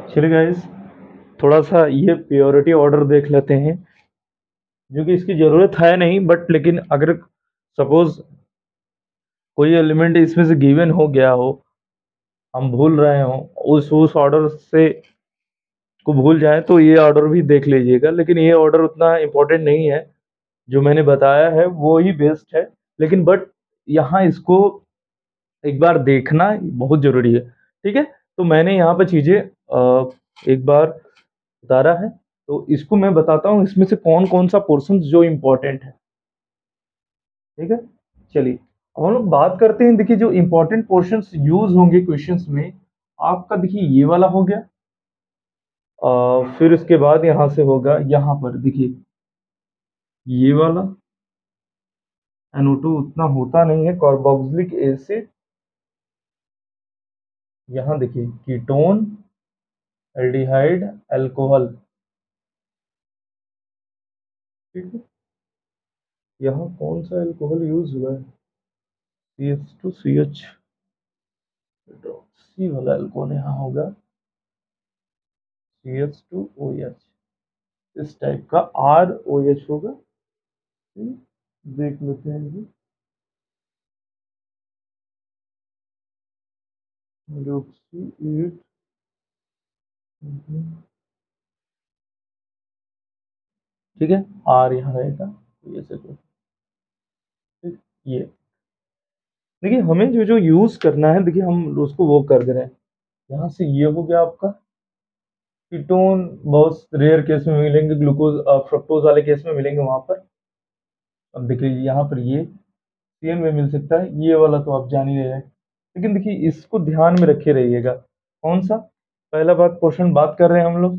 चलिए गाइस, थोड़ा सा ये प्योरिटी ऑर्डर देख लेते हैं, जो कि इसकी ज़रूरत है नहीं, बट लेकिन अगर सपोज कोई एलिमेंट इसमें से गिवन हो गया हो, हम भूल रहे हो, उस ऑर्डर से को भूल जाए तो ये ऑर्डर भी देख लीजिएगा। लेकिन ये ऑर्डर उतना इम्पोर्टेंट नहीं है, जो मैंने बताया है वो ही बेस्ट है। लेकिन बट यहाँ इसको एक बार देखना बहुत ज़रूरी है। ठीक है, तो मैंने यहाँ पे चीज़ें एक बार उतारा है, तो इसको मैं बताता हूँ इसमें से कौन कौन सा पोर्शन जो इम्पोर्टेंट है। ठीक है, चलिए अब हम लोग बात करते हैं। देखिए, जो इम्पोर्टेंट पोर्शंस यूज होंगे क्वेश्चंस में, आपका देखिए ये वाला हो गया। फिर उसके बाद यहाँ से होगा, यहाँ पर देखिए ये वाला NO2 उतना होता नहीं है, कार्बोक्सिलिक एसिड, यहाँ देखिए कीटोन, एल्डिहाइड, अल्कोहल। ठीक है, यहाँ कौन सा अल्कोहल यूज हुआ है? CH2CH, सी वाला अल्कोहल यहाँ होगा, CH2OH, इस टाइप का ROH होगा। देख लेते हैं ये हाइड्रोक्सी 8। ठीक है, R यहाँ रहेगा, ये से तो ठीक, ये देखिए हमें जो जो यूज करना है, देखिए हम उसको वो कर दे रहे हैं। यहाँ से ये हो गया आपका कीटोन, बहुत रेयर केस में मिलेंगे, ग्लूकोज फ्रक्टोज वाले केस में मिलेंगे वहां पर। अब देखिए यहाँ पर ये CN में मिल सकता है, ये वाला तो आप जान ही रहे हैं। लेकिन देखिए इसको ध्यान में रखे रहिएगा। कौन सा? पहला बात क्वेश्चन बात कर रहे हैं हम लोग,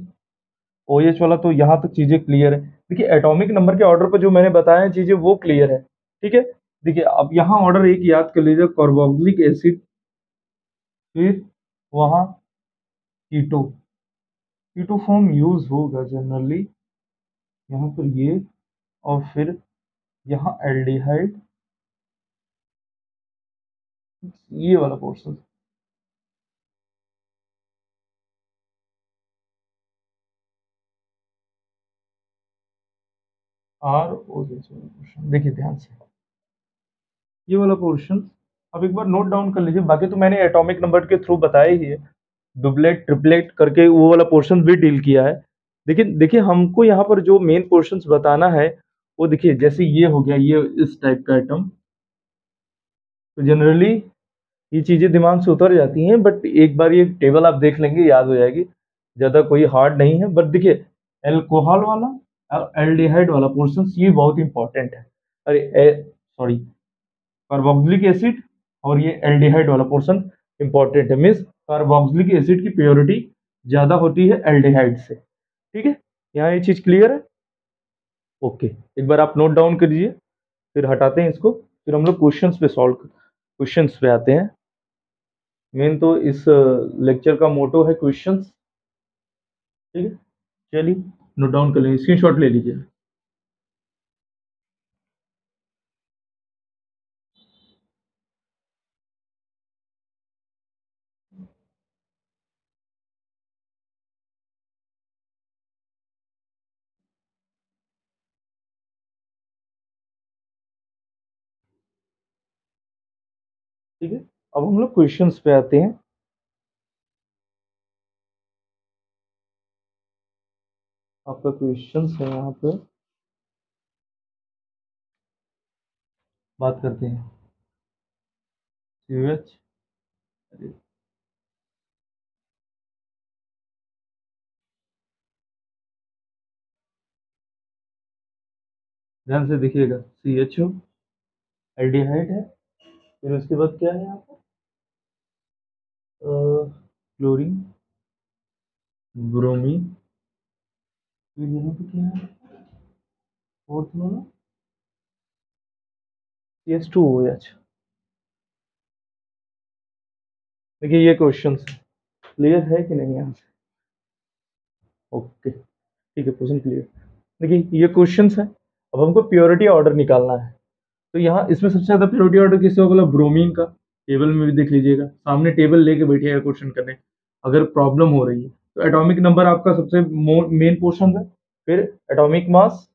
OH वाला, तो यहाँ तक चीजें क्लियर है। देखिए एटॉमिक नंबर के ऑर्डर पर जो मैंने बताया है चीजें वो क्लियर है। ठीक है, देखिए अब यहाँ ऑर्डर एक याद कर लीजिए, कार्बोक्सिलिक एसिड, फिर वहाँ कीटो, कीटो फॉर्म यूज होगा जनरली यहाँ पर ये, और फिर यहाँ एल्डिहाइड, ये वाला पोर्शन। ROH वाला पोर्शन देखिए ध्यान से, ये वाला पोर्शन अब एक बार नोट डाउन कर लीजिए। बाकी तो मैंने एटॉमिक नंबर के थ्रू बताया ही है, डुप्लेट ट्रिपलेट करके वो वाला पोर्शन भी डील किया है। लेकिन देखिए हमको यहाँ पर जो मेन पोर्शंस बताना है, वो देखिए जैसे ये हो गया, ये इस टाइप का आइटम, तो जनरली ये चीज़ें दिमाग से उतर जाती हैं, बट एक बार ये टेबल आप देख लेंगे याद हो जाएगी, ज़्यादा कोई हार्ड नहीं है। बट देखिए एल्कोहल वाला और एल्डिहाइड वाला पोर्शन ये बहुत इंपॉर्टेंट है। अरे सॉरी, कार्बोक्सिलिक एसिड और ये एल्डिहाइड वाला पोर्शन इंपॉर्टेंट है। मीन्स कार्बोक्सिलिक एसिड की प्योरिटी ज़्यादा होती है एल्डिहाइड से। ठीक है, यहाँ ये चीज़ क्लियर है? ओके, एक बार आप नोट डाउन कर दीजिए, फिर हटाते हैं इसको, फिर हम लोग क्वेश्चंस पे आते हैं। मेन तो इस लेक्चर का मोटो है क्वेश्चंस। ठीक है, चलिए नोट डाउन कर लीजिए, स्क्रीनशॉट ले लीजिए। ठीक है, अब हम लोग क्वेश्चंस पे आते हैं। आपका क्वेश्चंस है यहाँ पे, बात करते हैं COH। ध्यान से देखिएगा, CHO एल्डिहाइड है, फिर उसके बाद क्या है यहाँ पर? क्लोरीन, ब्रोमीन, फिर यहाँ पे क्या है फोर्थ वाला? CH2OH। देखिए ये क्वेश्चन क्लियर है कि नहीं यहाँ से? ओके, ठीक है, क्वेश्चन क्लियर। देखिए ये क्वेश्चन है, अब हमको प्योरिटी ऑर्डर निकालना है। तो यहाँ इसमें सबसे ज्यादा प्योरिटी ऑर्डर किसका होगा? ब्रोमीन का। टेबल में भी देख लीजिएगा, सामने टेबल लेके बैठिएगा क्वेश्चन करने, अगर प्रॉब्लम हो रही है तो एटॉमिक नंबर आपका सबसे मेन पोर्शन है। फिर एटॉमिक मास,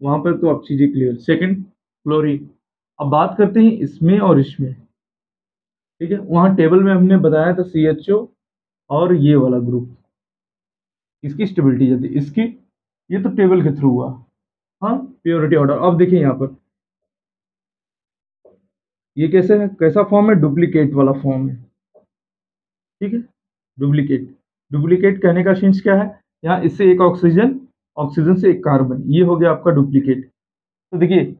वहां पर तो आप चीजें क्लियर। Second chlorine. अब बात करते हैं इसमें और इसमें, ठीक है। वहां टेबल में हमने बताया था CHO और ये वाला ग्रुप, इसकी स्टेबिलिटी जल्दी इसकी, ये तो टेबल के थ्रू हुआ। हाँ, प्योरिटी ऑर्डर। अब देखिए यहाँ पर ये कैसे है, कैसा फॉर्म है, डुप्लीकेट वाला फॉर्म है, ठीक है। डुप्लीकेट, डुप्लीकेट कहने का सेंस क्या है, यहाँ इससे एक ऑक्सीजन, ऑक्सीजन से एक कार्बन, ये हो गया आपका डुप्लीकेट। तो देखिए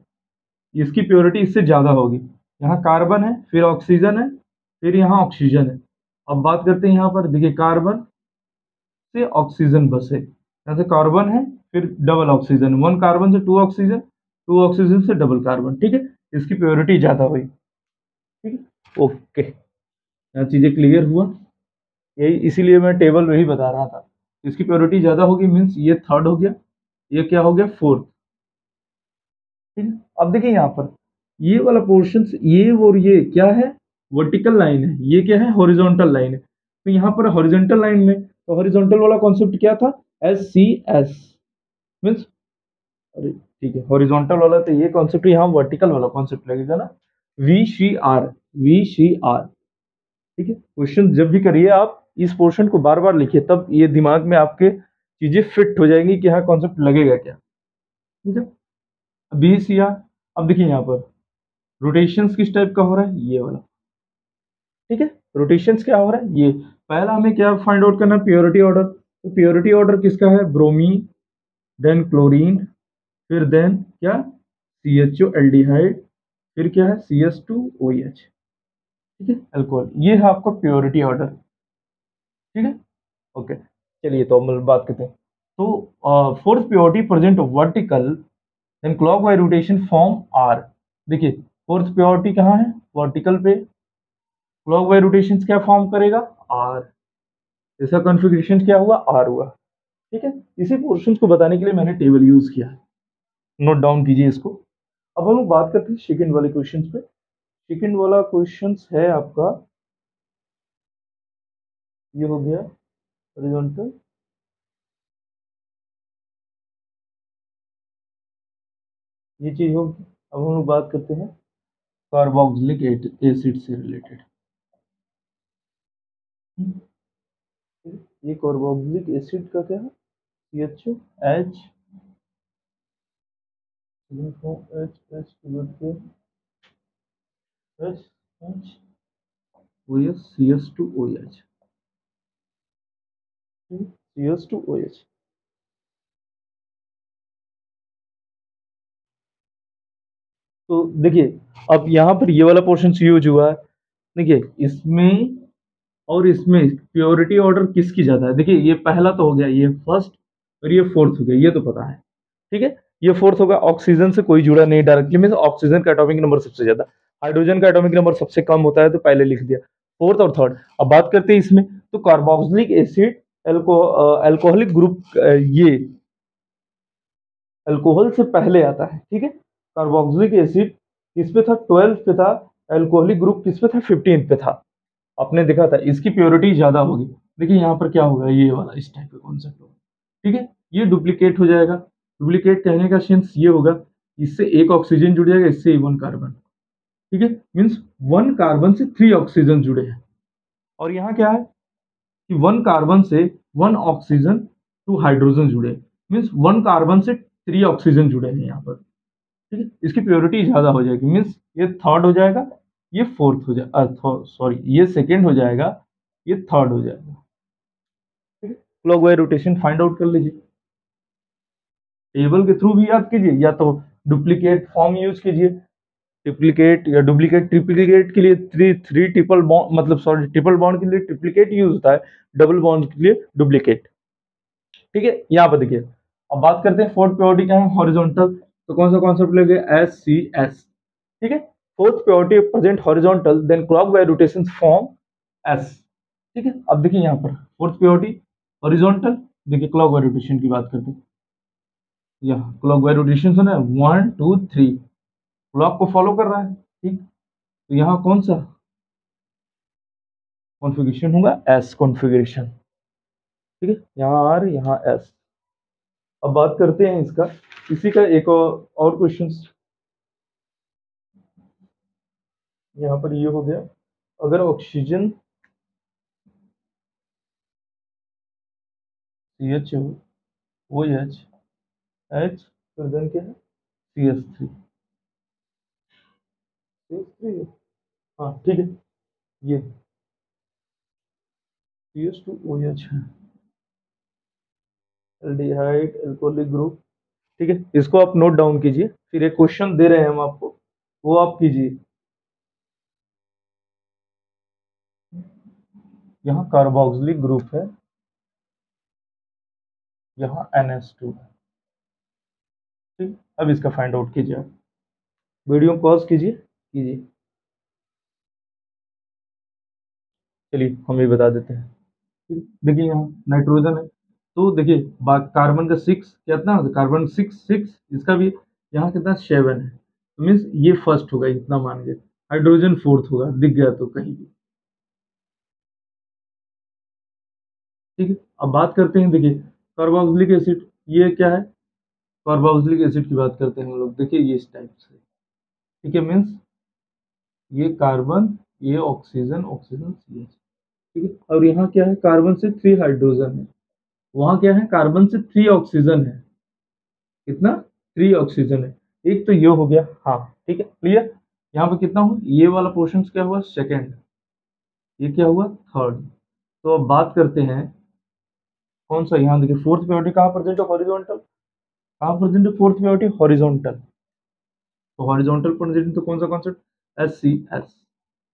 इसकी प्योरिटी इससे ज्यादा होगी, यहाँ कार्बन है, फिर ऑक्सीजन है, फिर यहाँ ऑक्सीजन है। अब बात करते हैं यहाँ पर, देखिए कार्बन से ऑक्सीजन बस है, यहाँ से कार्बन है, फिर डबल ऑक्सीजन, वन कार्बन से टू ऑक्सीजन, टू ऑक्सीजन से डबल कार्बन, ठीक है। इसकी प्योरिटी ज्यादा हुई, ठीक है। ओके, यहाँ चीजें क्लियर हुआ, यही इसीलिए मैं टेबल में ही बता रहा था। इसकी प्योरिटी ज्यादा होगी, मीन्स ये थर्ड हो गया, ये क्या हो गया, फोर्थ, ठीक है। अब देखिए यहाँ पर ये वाला पोर्शन, ये और ये क्या है, वर्टिकल लाइन है, ये क्या है, हॉरिजॉन्टल लाइन है। तो यहाँ पर हॉरिजॉन्टल लाइन में, तो हॉरिजॉन्टल वाला कॉन्सेप्ट क्या था, SCS मीन्स, अरे ठीक है, हॉरिजॉन्टल वाला तो ये कॉन्सेप्ट, यहाँ वर्टिकल वाला कॉन्सेप्ट लगेगा ना, VCR, VCR, ठीक है। क्वेश्चन जब भी करिए आप इस पोर्शन को बार बार लिखिए, तब ये दिमाग में आपके चीजें फिट हो जाएंगी कि हाँ कॉन्सेप्ट लगेगा क्या, ठीक है। VCR। अब देखिए यहाँ पर रोटेशंस किस टाइप का हो रहा है, ये वाला, ठीक है। रोटेशंस क्या हो रहा है, ये पहला हमें क्या फाइंड आउट करना है, प्योरिटी ऑर्डर। तो प्योरिटी ऑर्डर किसका है, ब्रोमीन, देन क्लोरीन, फिर देन क्या, CHO एल्डिहाइड, फिर क्या है, CS2OH, ठीक है, अल्कोहल। ये है आपका प्योरिटी ऑर्डर, ठीक है। ओके, चलिए तो हम बात करते हैं। तो fourth purity present vertical, then clockwise rotation form R। देखिए फोर्थ प्योरिटी कहाँ है, वर्टिकल पे, क्लॉकवाइज रोटेशन क्या फॉर्म करेगा, R। इसका कॉन्फ़िगरेशन क्या हुआ, R हुआ, ठीक है। इसी पोर्शन को बताने के लिए मैंने टेबल यूज किया है, नोट डाउन कीजिए इसको। अब हम लोग बात करते हैं सेकंड वाले क्वेश्चन पे। सेकंड वाला क्वेश्चन है आपका, ये हो गया हॉरिजॉन्टल, ये चीज होगी। अब हम लोग बात करते हैं कार्बोक्सिलिक एसिड से रिलेटेड, ये कार्बोक्सिलिक एसिड का क्या है, CHO H, CS2OH, CS2OH। तो देखिए अब यहाँ पर ये वाला पोर्शन यूज हुआ है, देखिए इसमें और इसमें प्योरिटी ऑर्डर किसकी ज्यादा है, देखिए ये पहला तो हो गया, ये फर्स्ट, और ये फोर्थ हो गया, ये तो पता है, ठीक है। ये फोर्थ होगा, ऑक्सीजन से कोई जुड़ा नहीं डायरेक्टली, मीन ऑक्सीजन का एटॉमिक नंबर सबसे ज्यादा, हाइड्रोजन का एटॉमिक नंबर सबसे कम होता है, तो पहले लिख दिया फोर्थ और थर्ड। अब बात करते हैं इसमें, तो कार्बोक्सिलिक एसिड एल्कोहलिक ग्रुप, ये अल्कोहल से पहले आता है, ठीक है। कार्बोक्सिलिक एसिड किस पे था, 12 पे था, अल्कोहलिक ग्रुप किस पे था, 15 पे था। आपने देखा था इसकी प्योरिटी ज्यादा होगी। देखिए यहाँ पर क्या होगा, ये वाला इस टाइप का कॉन्सेप्ट होगा, ठीक है। ये डुप्लीकेट हो जाएगा, डुप्लीकेट कहने का सेंस ये होगा, इससे एक ऑक्सीजन जुड़ जाएगा, इससे वन कार्बन, ठीक है। मीन्स वन कार्बन से 3 ऑक्सीजन जुड़े हैं, और यहाँ क्या है कि वन कार्बन से वन ऑक्सीजन, टू हाइड्रोजन जुड़े, मीन्स वन कार्बन से 3 ऑक्सीजन जुड़े हैं यहाँ पर, ठीक है। इसकी प्योरिटी ज्यादा हो जाएगी, मीन्स ये थर्ड हो जाएगा, ये फोर्थ हो जाएगा, सॉरी ये सेकेंड हो जाएगा, ये थर्ड हो जाएगा, ठीक है। क्लॉकवाइज रोटेशन फाइंड आउट कर लीजिए, टेबल के थ्रू भी याद कीजिए, या तो डुप्लीकेट फॉर्म यूज कीजिए। डुप्लीकेट या डुप्लीकेट, ट्रिप्लीकेट के लिए थ्री थ्री ट्रिपल बॉन्ड, मतलब सॉरी ट्रिपल बॉन्ड के लिए ट्रिप्लीकेट यूज होता है, डबल बॉन्ड के लिए डुप्लीकेट, ठीक है। यहाँ पर देखिए, अब बात करते हैं फोर्थ प्योरिटी क्या है, हॉरिजॉन्टल। तो कौन सा कॉन्सेप्ट लगे, SCS, ठीक है। Fourth purity present horizontal, then clockwise rotation form S, ठीक है। अब देखिए यहाँ पर फोर्थ प्योरिटी हॉरिजॉन्टल, देखिए क्लॉकवाइज रोटेशन की बात करते हैं, यहाँ क्लॉकवाइज रोटेशन सुना है, 1 2 3, क्लॉक को फॉलो कर रहा है, ठीक। तो यहाँ कौन सा कॉन्फ़िगरेशन होगा, S कॉन्फ़िगरेशन, ठीक है, यहाँ आर यहाँ एस। अब बात करते हैं इसका, इसी का एक और क्वेश्चन यहाँ पर ये हो गया। अगर ऑक्सीजन CH हो, OH, H, फिर देन क्या है CH3, CH3, हाँ ठीक है, ये CH2OH है, एल्डिहाइड एल्कोहलिक ग्रुप। ठीक है, इसको आप नोट डाउन कीजिए, फिर एक क्वेश्चन दे रहे हैं हम आपको, वो आप कीजिए। यहाँ कार्बोक्सिलिक ग्रुप है, यहाँ NH2 है। ठीक, अब इसका फाइंड आउट कीजिए आप, वीडियो पॉज कीजिए कीजिए। चलिए हम ये बता देते हैं। ठीक, देखिए यहाँ नाइट्रोजन है, तो देखिए कार्बन का 6 कितना, कार्बन 6 इसका भी यहाँ कितना 7 है, तो मीन्स ये फर्स्ट होगा, इतना मान गए। हाइड्रोजन फोर्थ होगा, दिख गया तो कहीं भी। ठीक है, अब बात करते हैं, देखिए कार्बोक्सिलिक एसिड, ये क्या है, कार्बोक्सिलिक एसिड की बात करते हैं हम लोग। देखिए ये इस टाइप से, ठीक है, मीन्स ये कार्बन, ये ऑक्सीजन, ऑक्सीजन CH। ठीक है, और यहाँ क्या है, कार्बन से 3 हाइड्रोजन है, वहां क्या है, कार्बन से 3 ऑक्सीजन है। कितना, 3 ऑक्सीजन है। एक तो ये हो गया, हाँ ठीक है क्लियर। यहाँ पे कितना हुआ, ये वाला पोर्शन क्या हुआ सेकेंड, ये क्या हुआ थर्ड। तो अब बात करते हैं कौन सा, यहाँ देखिए फोर्थ प्रायोरिटी कहाँ प्रेजेंट है, हॉरिजॉन्टल, कहाँ प्रेजेंट है फोर्थ प्रायोरिटी, हॉरिजॉन्टल। तो हॉरिजॉन्टल प्रेजेंट तो कौन सा कॉन्सेप्ट, SCS।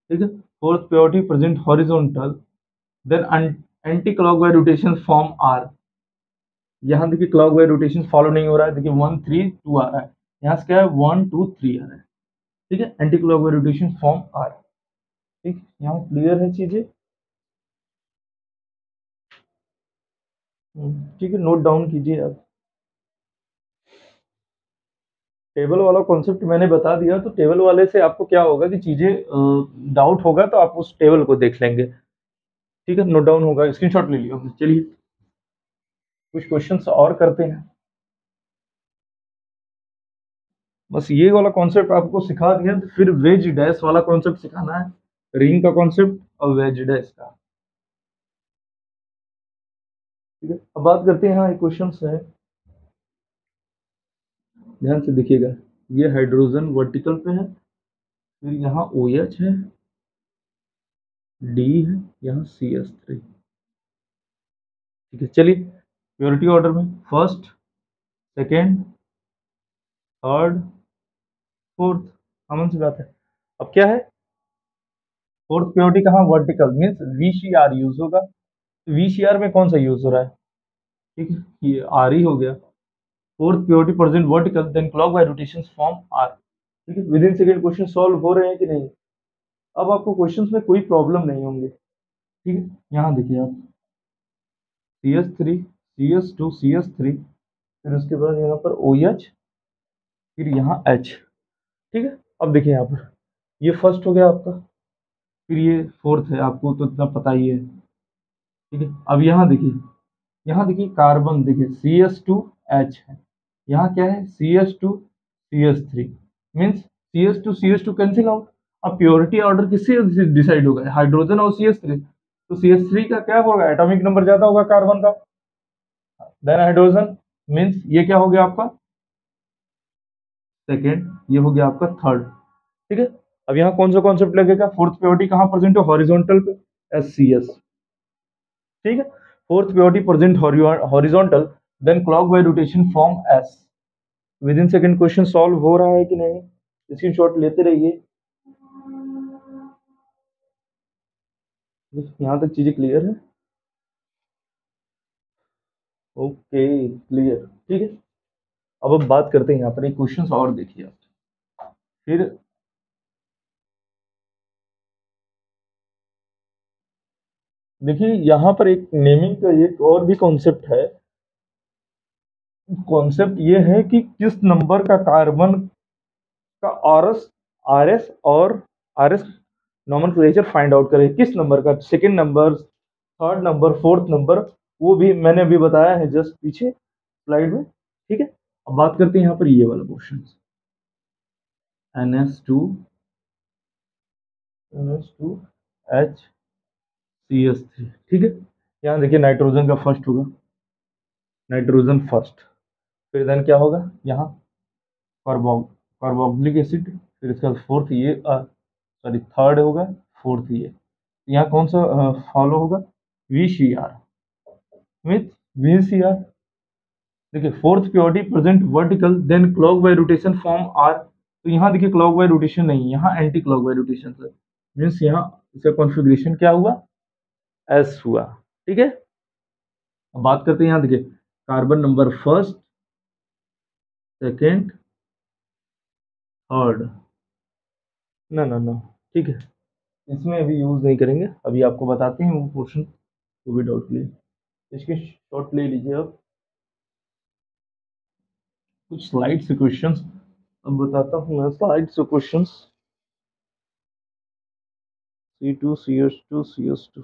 ठीक है, fourth priority present horizontal, then anti clockwise rotation form R. यहाँ देखिए क्लॉकवाइज रोटेशन फॉलो नहीं हो रहा है, देखिए 1 3 2 आ रहा है, यहाँ से क्या है 1 2 3 आ रहा है। ठीक है, anti clockwise rotation form R. ठीक, यहाँ क्लियर है चीजें। ठीक है, नोट डाउन कीजिए आप। टेबल वाला कॉन्सेप्ट मैंने बता दिया, तो टेबल वाले से आपको क्या होगा कि चीजें डाउट होगा तो आप उस टेबल को देख लेंगे। ठीक है, नोट डाउन होगा, स्क्रीनशॉट ले लियो। चलिए कुछ क्वेश्चंस और करते हैं। बस ये वाला कॉन्सेप्ट आपको सिखा दिया, तो फिर वेज डैश वाला कॉन्सेप्ट सिखाना है, रिंग का कॉन्सेप्ट और वेज डैश का। ठीक है, अब बात करते हैं, यहाँ एक क्वेश्चन है, ध्यान से देखिएगा। ये हाइड्रोजन वर्टिकल पे है, फिर यहाँ OH है, D है, यहाँ CH3। ठीक है, चलिए प्योरिटी ऑर्डर में, first, second, third, fourth, common सी बात है। अब क्या है, फोर्थ प्योरिटी कहाँ, वर्टिकल, मीन्स VCR यूज होगा। VCR में कौन सा यूज हो रहा है, ठीक है, ये R ही हो गया। Fourth purity present vertical, then clockwise rotation form R। ठीक है, within second question solve हो रहे हैं कि नहीं। अब आपको क्वेश्चंस में कोई प्रॉब्लम नहीं होंगे। ठीक है, यहाँ देखिए आप CH3 CH2 CH3, फिर उसके बाद यहाँ पर OH, फिर यहाँ H। ठीक है, अब देखिए यहाँ पर ये फर्स्ट हो गया आपका, फिर ये फोर्थ है, आपको तो इतना पता ही है। ठीक है, अब यहाँ देखिए कार्बन, देखिए CH2H है, यहाँ क्या है CH2 CH3, means CH2 cancel out. अब प्योरिटी ऑर्डर किससे डिसाइड होगा, हाइड्रोजन और CH3, तो CH3 का क्या होगा, एटॉमिक नंबर ज्यादा होगा कार्बन का, देन हाइड्रोजन, मीन्स ये क्या हो गया आपका सेकेंड, ये हो गया आपका थर्ड। ठीक है, अब यहाँ कौन सा कॉन्सेप्ट लगेगा, फोर्थ प्योरिटी कहाँ प्रेजेंट है, हॉरिजॉन्टल पे, SCS। ठीक है, fourth purity present horizontal, then clockwise rotation form S। Within second question solve हो रहा है कि नहीं, स्क्रीनशॉट लेते रहिए। यहाँ तक चीजें क्लियर है, ओके क्लियर। ठीक है, अब हम बात करते हैं, यहाँ पर एक क्वेश्चन और देखिए आप, फिर देखिए यहाँ पर एक नेमिंग का एक और भी कॉन्सेप्ट है। कॉन्सेप्ट ये है कि किस नंबर का कार्बन का RS और RS नॉमेनक्लेचर फाइंड आउट करें, किस नंबर का, second number, third number, fourth number, वो भी मैंने अभी बताया है जस्ट पीछे स्लाइड में, ठीक है। अब बात करते हैं यहाँ पर ये वाला क्वेश्चन, NH2HCS3, ठीक है। यहाँ देखिए नाइट्रोजन का फर्स्ट होगा, नाइट्रोजन फर्स्ट, फिर देन क्या होगा यहाँ कार्बोक्सिलिक एसिड, फिर इसका फोर्थ ये सॉरी थर्ड होगा, फोर्थ ये, यहाँ कौन सा फॉलो होगा, VCR विथ VCR। देखिए fourth purity present vertical then clockwise rotation form R, तो यहाँ देखिए क्लॉकवाइज रोटेशन नहीं, यहाँ एंटी क्लॉकवाइज रोटेशन है, मीन्स यहाँ इसका कॉन्फ़िगरेशन क्या हुआ, एस हुआ, ठीक है। अब बात करते हैं यहाँ देखिए carbon number first, second, third, ना ना ना, ठीक है, इसमें अभी यूज नहीं करेंगे, अभी आपको बताते हैं वो पोर्शन को भी डाउट लिए, इसके शॉर्ट ले लीजिए अब कुछ स्लाइड से क्वेश्चंस, अब बताता हूँ मैं स्लाइड से क्वेश्चंस, C2CH2CH2,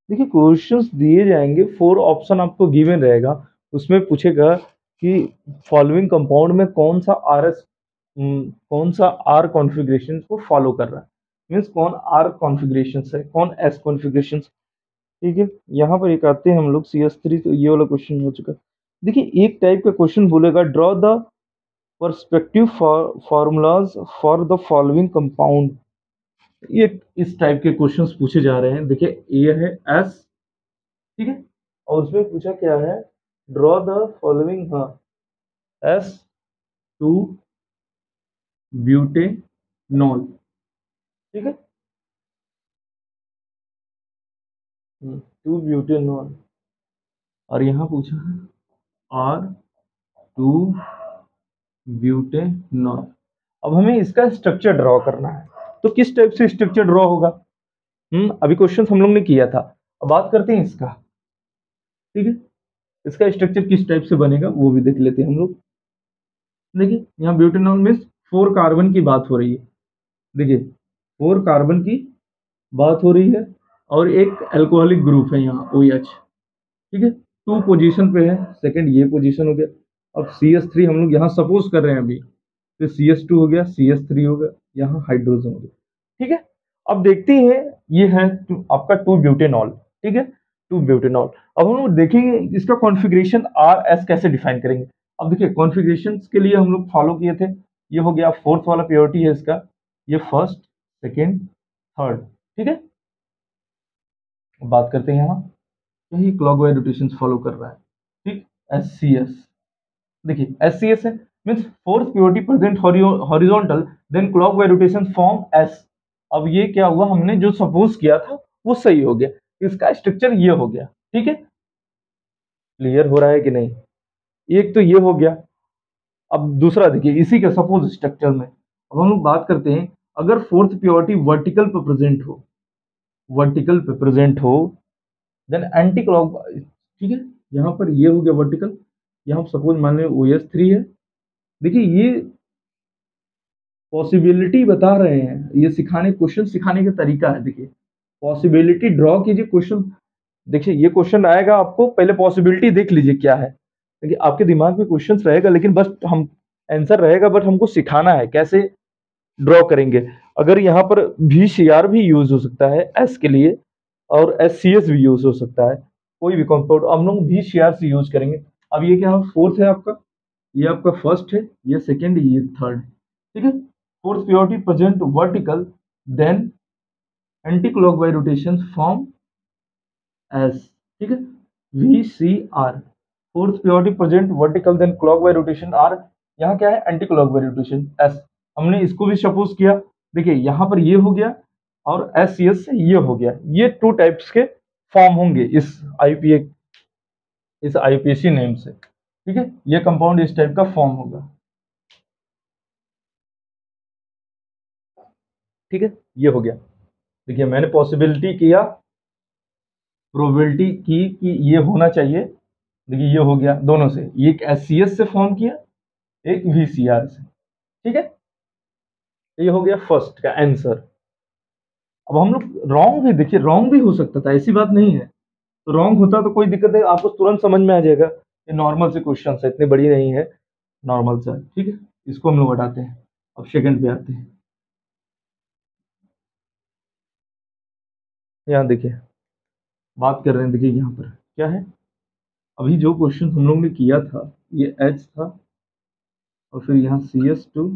देखिए क्वेश्चंस दिए जाएंगे, 4 ऑप्शन आपको गिवन रहेगा, उसमें पूछेगा कि फॉलोइंग कंपाउंड में कौन सा कौन सा आर कॉन्फ़िगरेशन को फॉलो कर रहा है, मीन्स कौन आर कॉन्फ़िगरेशन है, कौन एस कॉन्फ़िगरेशन, ठीक है। यहाँ पर एक आते हैं हम लोग CS3, तो ये वाला क्वेश्चन हो चुका है। देखिए एक टाइप का क्वेश्चन बोलेगा draw the perspective formulas for the following compound, ये इस टाइप के क्वेश्चंस पूछे जा रहे हैं। देखिए ये है एस, ठीक है, और उसमें पूछा क्या है, ड्रॉ द फॉलोइंग, हाँ, S2 ब्यूटेनॉल, ठीक है, 2 ब्यूटेनॉल, और यहाँ पूछा है R2 ब्यूटेनॉल। अब हमें इसका स्ट्रक्चर ड्रॉ करना है, तो किस टाइप से स्ट्रक्चर ड्रॉ होगा, अभी क्वेश्चन हम लोग ने किया था, अब बात करते हैं इसका, ठीक है, इसका स्ट्रक्चर किस टाइप से बनेगा वो भी देख लेते हैं हम लोग। देखिए यहाँ ब्यूटेनॉल में 4 कार्बन की बात हो रही है, देखिए 4 कार्बन की बात हो रही है, और एक अल्कोहलिक ग्रुप है यहाँ OH, ठीक है, 2 पोजीशन पे है, सेकंड ये पोजीशन हो गया। अब CS3 हम लोग यहाँ सपोज कर रहे हैं अभी, तो CS2 हो गया, CS3 हो गया, यहाँ हाइड्रोजन हो गया, ठीक है। अब देखते हैं ये है आपका 2 ब्यूटेनॉल, ठीक है, 2 ब्यूटेनॉल। अब हम लोग देखेंगे इसका कॉन्फ़िगरेशन RS कैसे डिफाइन करेंगे। अब देखिए कॉन्फ़िगरेशन के लिए हम लोग फॉलो किए थे, ये हो गया फोर्थ वाला प्योरिटी है इसका, ये फर्स्ट, सेकेंड, थर्ड, ठीक है। बात करते हैं यहाँ, यही क्लॉकवाइज रोटेशन फॉलो कर रहा है, ठीक। SCS, देखिए SCS है, means fourth purity present horizontal then clockwise rotation form S। अब ये क्या हुआ, हमने जो सपोज किया था वो सही हो गया, इसका स्ट्रक्चर ये हो गया, ठीक है। क्लियर हो रहा है कि नहीं, एक तो ये हो गया। अब दूसरा देखिए इसी का सपोज स्ट्रक्चर में, अब हम लोग बात करते हैं, अगर फोर्थ प्योरिटी वर्टिकल पे प्रेजेंट हो, वर्टिकल पे प्रेजेंट हो, देन एंटी क्लॉक, ठीक है, यहाँ पर ये हो गया वर्टिकल, यहाँ सपोज मान लो OH3 है। देखिए ये पॉसिबिलिटी बता रहे हैं, ये सिखाने, क्वेश्चन सिखाने का तरीका है। देखिए पॉसिबिलिटी ड्रॉ कीजिए, क्वेश्चन देखिए ये क्वेश्चन आएगा आपको, पहले पॉसिबिलिटी देख लीजिए क्या है, देखिए आपके दिमाग में क्वेश्चन रहेगा, लेकिन बस हम आंसर रहेगा, बट हमको सिखाना है कैसे ड्रॉ करेंगे। अगर यहाँ पर VCR भी यूज हो सकता है एस के लिए, और SCS भी यूज हो सकता है, कोई भी कंपाउंड हम लोग VCR से यूज करेंगे। अब ये क्या फोर्थ है आपका, ये आपका फर्स्ट है, ये सेकेंड, ये थर्ड, ठीक है। Fourth purity present vertical then anti clockwise rotation form S, ठीक है, VCR, fourth purity present vertical then clockwise rotation R, यहाँ क्या है एंटी क्लॉकवाइज रोटेशन S। हमने इसको भी सपोज किया, देखिए यहाँ पर ये हो गया, और SCS से ये हो गया, ये 2 टाइप्स के फॉर्म होंगे इस IUPAC नेम से, ठीक है, ये कंपाउंड इस टाइप का फॉर्म होगा, ठीक है, ये हो गया। देखिए मैंने पॉसिबिलिटी किया, प्रोबेबिलिटी की कि ये होना चाहिए, देखिए ये हो गया दोनों से, एक SCS से फॉर्म किया, एक VCR से, ठीक है, ये हो गया फर्स्ट का आंसर। अब हम लोग रॉन्ग भी देखिए, रॉन्ग भी हो सकता था, ऐसी बात नहीं है। तो रॉन्ग होता तो कोई दिक्कत नहीं, आपको तुरंत समझ में आ जाएगा। ये नॉर्मल से क्वेश्चन है, इतनी बड़ी नहीं है, नॉर्मल सा है, ठीक है। इसको हम लोग हटाते हैं। अब सेकंड पे आते हैं। यहाँ देखिए, बात कर रहे हैं, देखिए यहाँ पर क्या है। अभी जो क्वेश्चन हम लोग ने किया था, ये एच था, और फिर यहाँ CS2,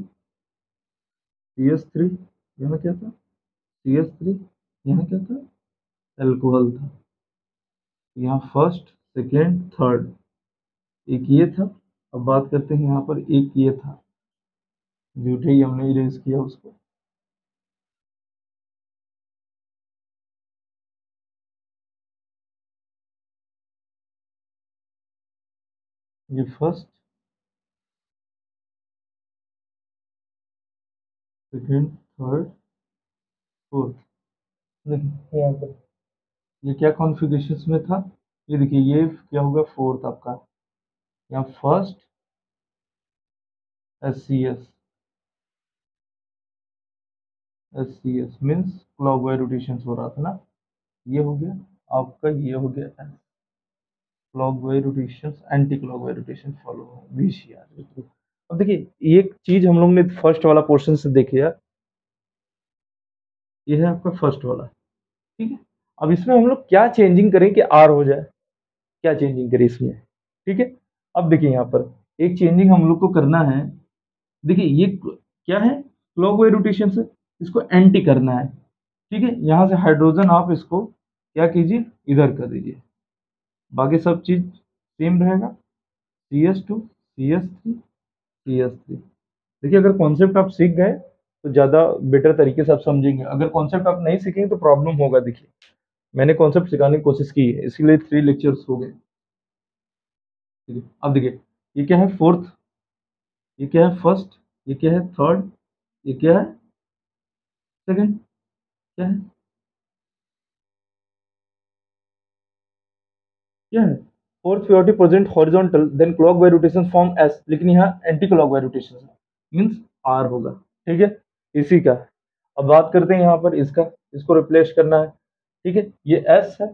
CS3, यहाँ क्या था, CS3, यहाँ क्या था, एल्कोहल था। यहाँ फर्स्ट, सेकेंड, थर्ड, एक ये था। अब बात करते हैं यहाँ पर, एक ये था, झूठे ही हमने इरेज किया उसको। ये फर्स्ट, सेकेंड, थर्ड, फोर्थ। देखिए यहाँ पर ये क्या कॉन्फ़िगरेशन में था, ये देखिए, ये क्या होगा, फोर्थ आपका। यहाँ first, SCS, SCS means clockwise rotation हो रहा था ना। ये हो गया आपका, ये हो गया clockwise rotation, anti clockwise rotation follow, VCR। अब देखिए एक चीज हम लोग ने फर्स्ट वाला पोर्शन से देखे यार, ये है आपका फर्स्ट वाला, ठीक है। अब इसमें हम लोग क्या चेंजिंग करें कि R हो जाए, क्या चेंजिंग करें इसमें, ठीक है। अब देखिए यहाँ पर एक चेंजिंग हम लोग को करना है। देखिए ये क्या है, क्लॉकवाइज रोटेशन से इसको एंटी करना है, ठीक है। यहाँ से हाइड्रोजन आप इसको क्या कीजिए, इधर कर दीजिए, बाकी सब चीज सेम रहेगा। CS2, CS3, CS3। देखिए अगर कॉन्सेप्ट आप सीख गए तो ज़्यादा बेटर तरीके से आप समझेंगे, अगर कॉन्सेप्ट आप नहीं सीखेंगे तो प्रॉब्लम होगा। देखिए मैंने कॉन्सेप्ट सिखाने की कोशिश की है, इसीलिए 3 लेक्चर्स हो गए, ठीक है। अब देखिए ये क्या है, फोर्थ, ये क्या है, फर्स्ट, ये क्या है, थर्ड, ये क्या है, सेकंड, क्या है, क्या है, fourth purity present horizontal, then clockwise rotation form S, लेकिन यहाँ एंटी क्लॉकवाइज रोटेशन है, मीन्स आर होगा, ठीक है, इसी का। अब बात करते हैं यहाँ पर इसका, इसको रिप्लेस करना है, ठीक है। ये एस है,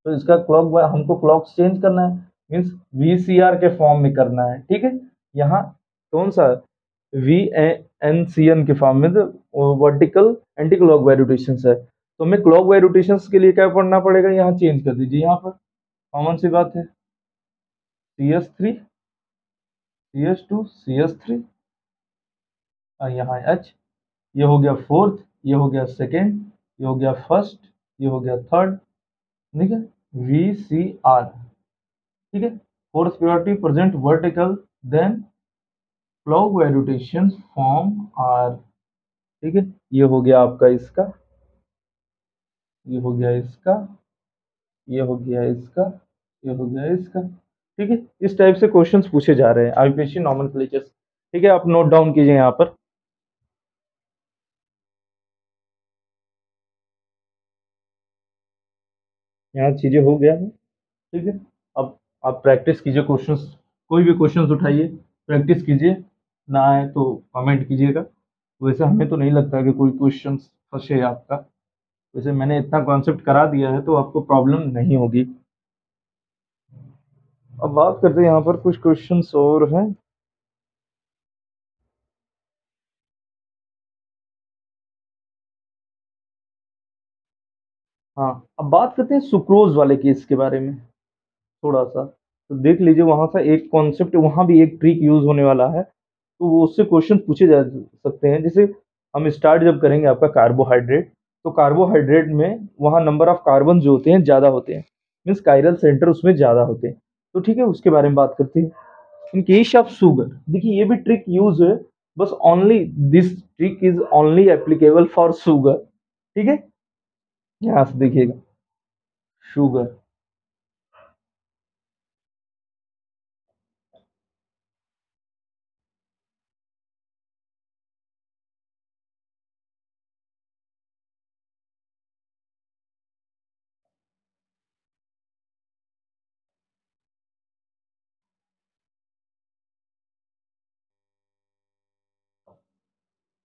तो इसका क्लॉक हमको क्लॉक चेंज करना है, मीन्स VCR के फॉर्म में करना है, ठीक है। यहाँ कौन सा, VNCN के फॉर्म में, vertical anti clock wise rotation है, तो हमें क्लॉक वाइज रोटेशन के लिए क्या पढ़ना पड़ेगा, यहाँ चेंज कर दीजिए, यहाँ पर कॉमन सी बात है, CS3, CS2, CS3, यहाँ H, ये हो गया फोर्थ, ये हो गया सेकेंड, ये हो गया फर्स्ट, ये हो गया थर्ड, ठीक है, VCR, ठीक है। Fourth purity present vertical, then clockwise rotation form R, ठीक है। ये हो गया आपका इसका, ये हो गया इसका, ये हो गया इसका, ये हो गया इसका, ठीक है। इस टाइप से क्वेश्चंस पूछे जा रहे हैं आईपीएससी नॉमेनक्लेचर, ठीक है। आप नोट डाउन कीजिए यहाँ पर। यहाँ चीजें हो गया है, ठीक है। अब आप प्रैक्टिस कीजिए क्वेश्चंस, कोई भी क्वेश्चंस उठाइए, प्रैक्टिस कीजिए, ना आए तो कमेंट कीजिएगा। वैसे हमें तो नहीं लगता कि कोई क्वेश्चन फंसे आपका, वैसे मैंने इतना कॉन्सेप्ट करा दिया है तो आपको प्रॉब्लम नहीं होगी। अब बात करते हैं यहाँ पर कुछ क्वेश्चंस और हैं। हाँ, अब बात करते हैं सुक्रोज वाले केस के बारे में थोड़ा सा। तो देख लीजिए वहां से एक कॉन्सेप्ट, वहां भी एक ट्रिक यूज होने वाला है, तो वो उससे क्वेश्चन पूछे जा सकते हैं। जैसे हम स्टार्ट जब करेंगे आपका कार्बोहाइड्रेट, तो कार्बोहाइड्रेट में वहाँ नंबर ऑफ कार्बन जो होते हैं ज़्यादा होते हैं, मीन्स कायरल सेंटर उसमें ज़्यादा होते हैं, तो ठीक है, उसके बारे में बात करते हैं। इन केस ऑफ शुगर, देखिए ये भी ट्रिक यूज है, बस only this trick is only applicable for sugar, ठीक है। यहाँ से देखिएगा, शुगर,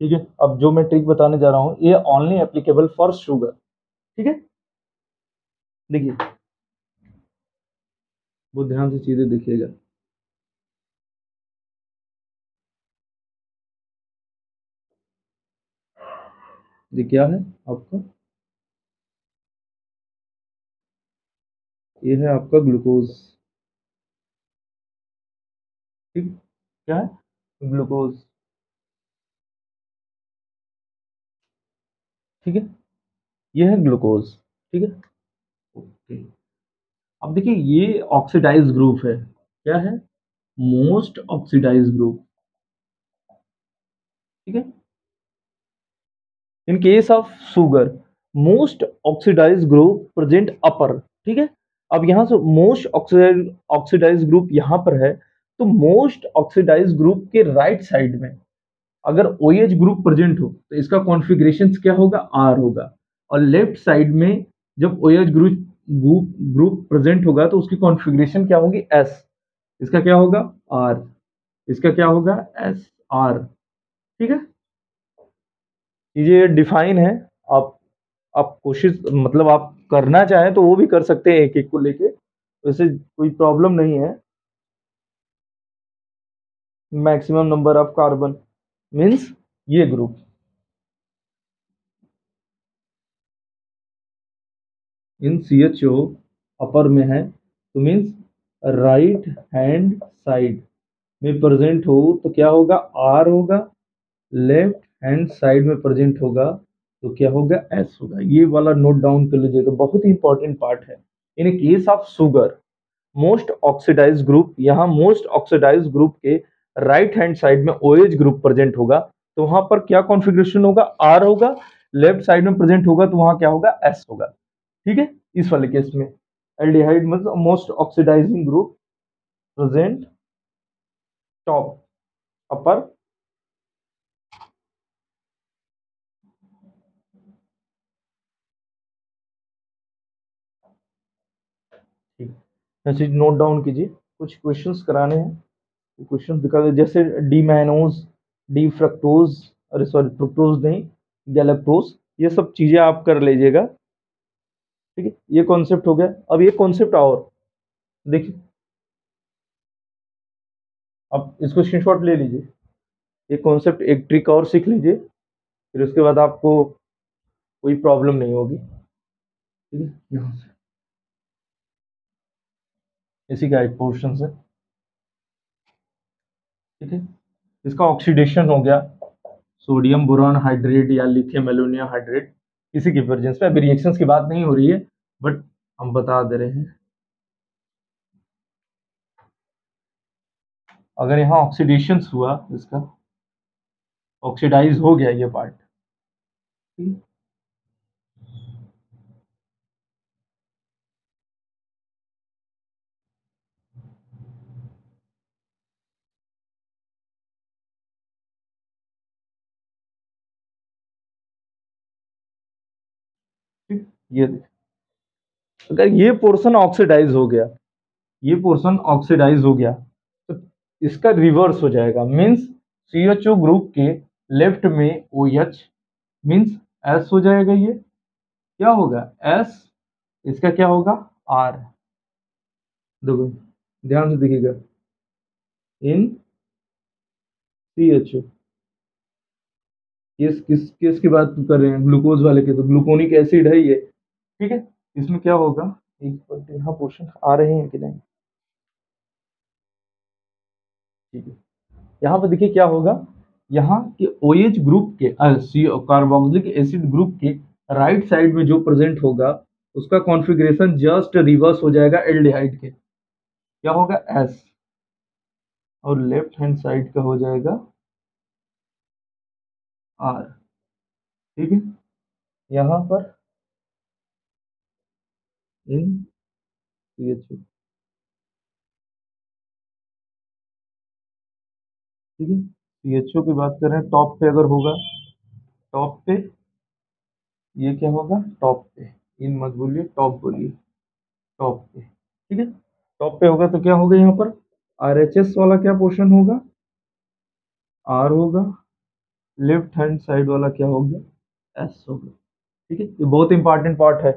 ठीक है, अब जो मैं ट्रिक बताने जा रहा हूँ ये ओनली एप्लीकेबल फॉर शुगर। ठीक है, देखिए बहुत ध्यान से चीजें देखिएगा। ये क्या है आपका, ये है आपका ग्लूकोज। ठीक, क्या है ग्लूकोज। ठीक है, ये है ग्लूकोज। ठीक है, ओके। अब देखिए ये ऑक्सीडाइज ग्रुप है, क्या है, मोस्ट ऑक्सीडाइज ग्रुप। ठीक है, in case of sugar most oxidise group present upper. ठीक है, अब यहां से मोस्ट ऑक्सीडाइज ग्रुप यहां पर है, तो मोस्ट ऑक्सीडाइज ग्रुप के राइट साइड में अगर OH ग्रुप प्रेजेंट हो तो इसका कॉन्फ़िगरेशन क्या होगा, R होगा। और लेफ्ट साइड में जब OH ग्रुप प्रेजेंट होगा तो उसकी कॉन्फ़िगरेशन क्या होगी, S। इसका क्या होगा, R। इसका क्या होगा, SR। ठीक है, ये डिफाइन है। आप आप कोशिश मतलब आप करना चाहें तो वो भी कर सकते हैं एक एक को लेके, वैसे कोई प्रॉब्लम नहीं है। Maximum number of carbon means ये ग्रुप इन CHO अपर में है, तो मीन्स राइट हैंड साइड में प्रेजेंट हो तो क्या होगा, R होगा। लेफ्ट हैंड साइड में प्रेजेंट होगा तो क्या होगा, S होगा। ये वाला नोट डाउन कर लीजिएगा, बहुत ही इंपॉर्टेंट पार्ट है। In case of sugar most oxidise group, यहाँ मोस्ट ऑक्सीडाइज ग्रुप के राइट हैंड साइड में OH ग्रुप प्रेजेंट होगा तो वहां पर क्या कॉन्फ़िगरेशन होगा, R होगा। लेफ्ट साइड में प्रेजेंट होगा तो वहां क्या होगा, S होगा। ठीक है, इस वाले केस में एल्डिहाइड मतलब most oxidising group present top upper. ठीक, ऐसे नोट डाउन कीजिए, कुछ क्वेश्चंस कराने हैं। क्वेश्चन दिखा दे, जैसे डी मैनोज, डी फ्रक्टोज, अरे सॉरी फ्रुक्टोज नहीं, गैलेक्टोज, ये सब चीजें आप कर लीजिएगा। ठीक है, ये कॉन्सेप्ट हो गया। अब ये कॉन्सेप्ट और देखिए, अब इसको स्क्रीनशॉट ले लीजिए। ये कॉन्सेप्ट एक ट्रिक और सीख लीजिए, फिर उसके बाद आपको कोई प्रॉब्लम नहीं होगी। ठीक है, यहाँ से इसी का एक पोर्शन है। ठीक है, इसका ऑक्सीडेशन हो गया, सोडियम बोरॉन हाइड्रेट या लिथियम एल्यूमिनियम हाइड्रेट, इसी के प्रेजेंस पे। अभी रिएक्शंस की बात नहीं हो रही है, बट हम बता दे रहे हैं। अगर यहाँ ऑक्सीडेशन हुआ, इसका ऑक्सीडाइज हो गया ये पार्ट। ठीक, ठीक, ये अगर ये पोर्शन ऑक्सीडाइज हो गया, ये पोर्शन ऑक्सीडाइज हो गया तो इसका रिवर्स हो जाएगा, मीन्स CHO ग्रुप के लेफ्ट में OH मीन्स S हो जाएगा। ये क्या होगा, S। इसका क्या होगा, R। देखो ध्यान से देखिएगा, इन CHO, किसकी बात कर रहे हैं, ग्लूकोज वाले के, तो ग्लूकोनिक एसिड है ये। ठीक है, इसमें क्या होगा, एक मिनट, यहाँ पोर्शन आ रहे हैं कि नहीं। ठीक है, यहाँ पर देखिए क्या होगा, यहाँ के OH ग्रुप के कार्बोक्सिलिक एसिड ग्रुप के राइट साइड में जो प्रेजेंट होगा उसका कॉन्फ़िगरेशन जस्ट रिवर्स हो जाएगा एल्डिहाइड के, क्या होगा, S। और लेफ्ट हैंड साइड का हो जाएगा R। ठीक है, यहाँ पर इन CHO। ठीक है, CHO की बात करें टॉप पे अगर होगा, टॉप पे ये क्या होगा, टॉप पे, इन मत बोलिए, टॉप बोलिए, टॉप पे। ठीक है, टॉप पे होगा तो क्या होगा, यहाँ पर RHS वाला क्या पोर्शन होगा, R होगा। लेफ्ट हैंड साइड वाला क्या हो गया, एस हो गया। ठीक है, ये बहुत इंपॉर्टेंट पार्ट है,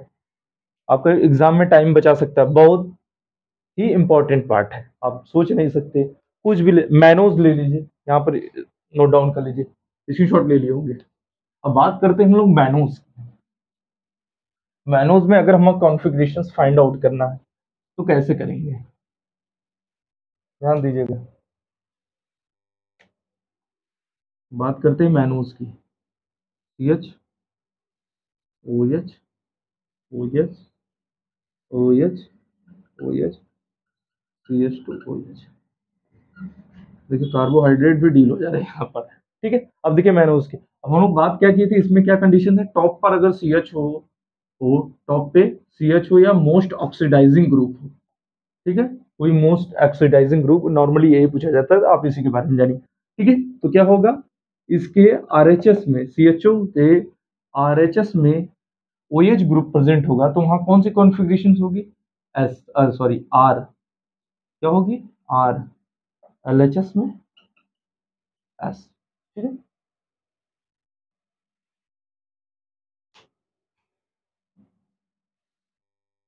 आपका एग्जाम में टाइम बचा सकता है, बहुत ही इंपॉर्टेंट पार्ट है, आप सोच नहीं सकते। कुछ भी मैनोज ले लीजिए, यहाँ पर नोट डाउन कर लीजिए, स्क्रीनशॉट ले लिए होंगे। अब बात करते हैं हम लोग मैनोज। मैनोज में अगर हमें कॉन्फ़िगरेशंस फाइंड आउट करना है तो कैसे करेंगे, ध्यान दीजिएगा। बात करते हैं मैनोज की, C H O H O H O H O H C H two O H. देखिए कार्बोहाइड्रेट भी डील हो जा रहे हैं यहाँ पर। ठीक है, अब देखिए मैनोज की, अब हम लोग बात क्या की थी, इसमें क्या कंडीशन है, टॉप पर अगर सी एच हो टॉप पे सी एच हो या मोस्ट ऑक्सीडाइजिंग ग्रुप हो। ठीक है, कोई मोस्ट ऑक्सीडाइजिंग ग्रुप नॉर्मली यही पूछा जाता है, आप इसी के बारे में जानिए। ठीक है, तो क्या होगा, इसके आरएचएस में, सीएचओ के आरएचएस में ओएच ग्रुप प्रेजेंट होगा, तो वहां कौन सी कॉन्फ़िगरेशन होगी, एस सॉरी आर, क्या होगी, आर, एलएचएस में एस। ठीक है,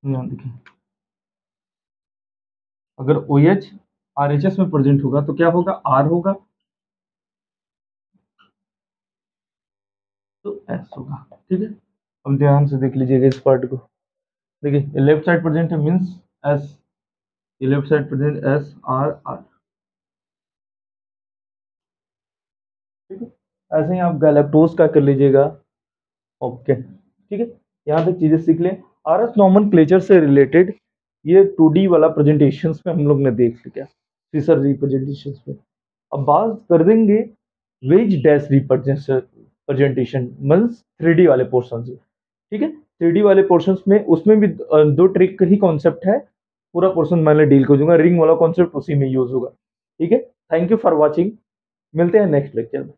यहाँ देखिए, अगर OH RHS में प्रेजेंट होगा तो क्या होगा, R होगा, तो S होगा। ठीक है, अब ध्यान से देख लीजिएगा इस पार्ट को, देखिए लेफ्ट साइड प्रेजेंट है मींस S, ये left side present S R R। ठीक है, ऐसे ही आप गैलेक्टोज का कर लीजिएगा। ओके, ठीक है, यहाँ तक चीजें सीख लें। आरएस नॉमेनक्लेचर से रिलेटेड ये 2D वाला प्रेजेंटेशंस में हम लोग ने देख लिया, सीसर रिप्रेजेंटेशंस में। अब बात कर देंगे veg dash representation means 3D वाले पोर्शन से। ठीक है, 3D वाले पोर्शंस में उसमें भी दो ट्रिक ही कॉन्सेप्ट है, पूरा पोर्शन मैंने डील कर दूंगा, रिंग वाला कॉन्सेप्ट उसी में यूज होगा। ठीक है, थैंक यू फॉर वॉचिंग, मिलते हैं नेक्स्ट लेक्चर में।